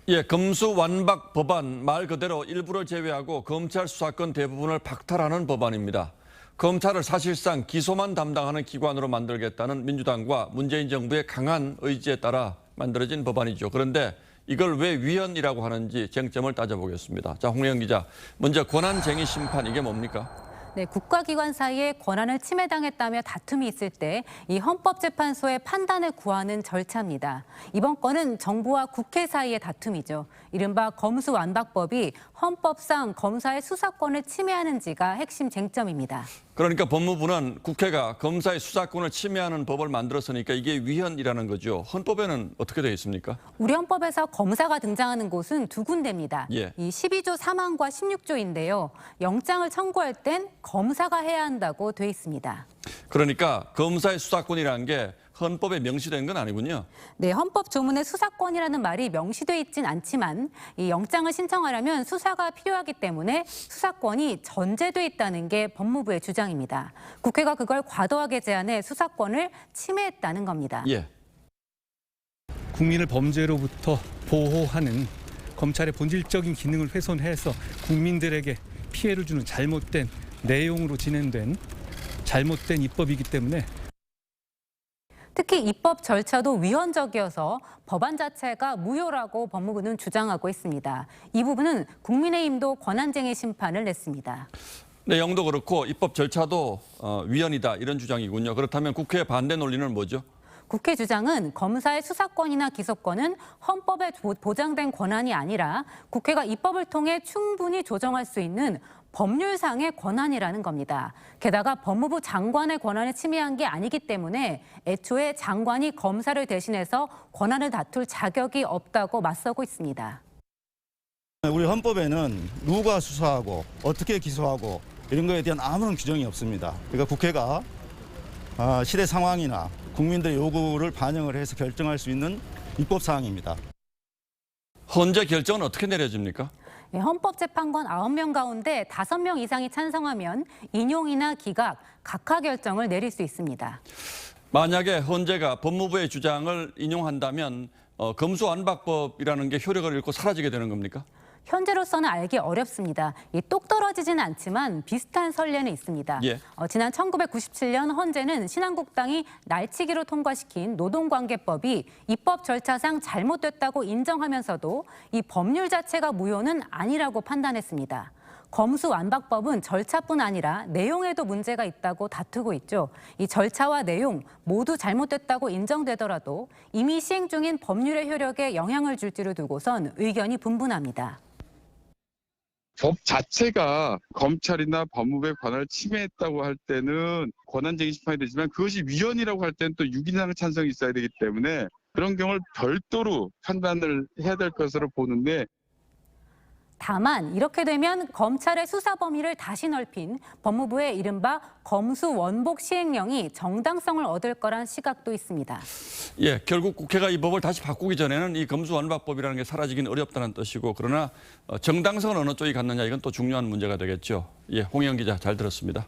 예, 검수완박 법안 말 그대로 일부를 제외하고 검찰 수사권 대부분을 박탈하는 법안입니다. 검찰을 사실상 기소만 담당하는 기관으로 만들겠다는 민주당과 문재인 정부의 강한 의지에 따라 만들어진 법안이죠. 그런데 이걸 왜 위헌이라고 하는지 쟁점을 따져보겠습니다. 자, 홍영 기자, 먼저 권한쟁의 심판 이게 뭡니까? 네, 국가기관 사이에 권한을 침해당했다며 다툼이 있을 때 이 헌법재판소의 판단을 구하는 절차입니다. 이번 건은 정부와 국회 사이의 다툼이죠. 이른바 검수완박법이 헌법상 검사의 수사권을 침해하는지가 핵심 쟁점입니다. 그러니까 법무부는 국회가 검사의 수사권을 침해하는 법을 만들었으니까 이게 위헌이라는 거죠. 헌법에는 어떻게 되어 있습니까? 우리 헌법에서 검사가 등장하는 곳은 두 군데입니다. 예. 이 12조 3항과 16조인데요. 영장을 청구할 땐 검사가 해야 한다고 돼 있습니다. 그러니까 검사의 수사권이라는 게 헌법에 명시된 건 아니군요. 네, 헌법 조문에 수사권이라는 말이 명시돼 있진 않지만 이 영장을 신청하려면 수사가 필요하기 때문에 수사권이 전제돼 있다는 게 법무부의 주장입니다. 국회가 그걸 과도하게 제한해 수사권을 침해했다는 겁니다. 예. 국민을 범죄로부터 보호하는 검찰의 본질적인 기능을 훼손해서 국민들에게 피해를 주는 잘못된 내용으로 진행된 잘못된 입법이기 때문에 특히 입법 절차도 위헌적이어서 법안 자체가 무효라고 법무부는 주장하고 있습니다. 이 부분은 국민의힘도 권한쟁의 심판을 냈습니다. 내용도 그렇고 입법 절차도 위헌이다 이런 주장이군요. 그렇다면 국회의 반대 논리는 뭐죠? 국회 주장은 검사의 수사권이나 기소권은 헌법에 보장된 권한이 아니라 국회가 입법을 통해 충분히 조정할 수 있는 법률상의 권한이라는 겁니다. 게다가 법무부 장관의 권한을 침해한 게 아니기 때문에 애초에 장관이 검사를 대신해서 권한을 다툴 자격이 없다고 맞서고 있습니다. 우리 헌법에는 누가 수사하고 어떻게 기소하고 이런 거에 대한 아무런 규정이 없습니다. 그러니까 국회가 시대 상황이나 국민들의 요구를 반영을 해서 결정할 수 있는 입법 사항입니다. 헌재 결정은 어떻게 내려집니까? 헌법재판관 9명 가운데 5명 이상이 찬성하면 인용이나 기각, 각하 결정을 내릴 수 있습니다. 만약에 헌재가 법무부의 주장을 인용한다면 검수완박법이라는 게 효력을 잃고 사라지게 되는 겁니까? 현재로서는 알기 어렵습니다. 똑 떨어지지는 않지만 비슷한 선례는 있습니다. 예. 지난 1997년 헌재는 신한국당이 날치기로 통과시킨 노동관계법이 입법 절차상 잘못됐다고 인정하면서도 이 법률 자체가 무효는 아니라고 판단했습니다. 검수완박법은 절차뿐 아니라 내용에도 문제가 있다고 다투고 있죠. 이 절차와 내용 모두 잘못됐다고 인정되더라도 이미 시행 중인 법률의 효력에 영향을 줄지를 두고선 의견이 분분합니다. 법 자체가 검찰이나 법무부의 권한을 침해했다고 할 때는 권한쟁의 심판이 되지만 그것이 위헌이라고 할 때는 또 유기상 찬성이 있어야 되기 때문에 그런 경우를 별도로 판단을 해야 될 것으로 보는데 다만 이렇게 되면 검찰의 수사 범위를 다시 넓힌 법무부의 이른바 검수원복 시행령이 정당성을 얻을 거란 시각도 있습니다. 예, 결국 국회가 이 법을 다시 바꾸기 전에는 이 검수완박법이라는 게 사라지긴 어렵다는 뜻이고 그러나 정당성은 어느 쪽이 갖느냐 이건 또 중요한 문제가 되겠죠. 예, 홍영 기자 잘 들었습니다.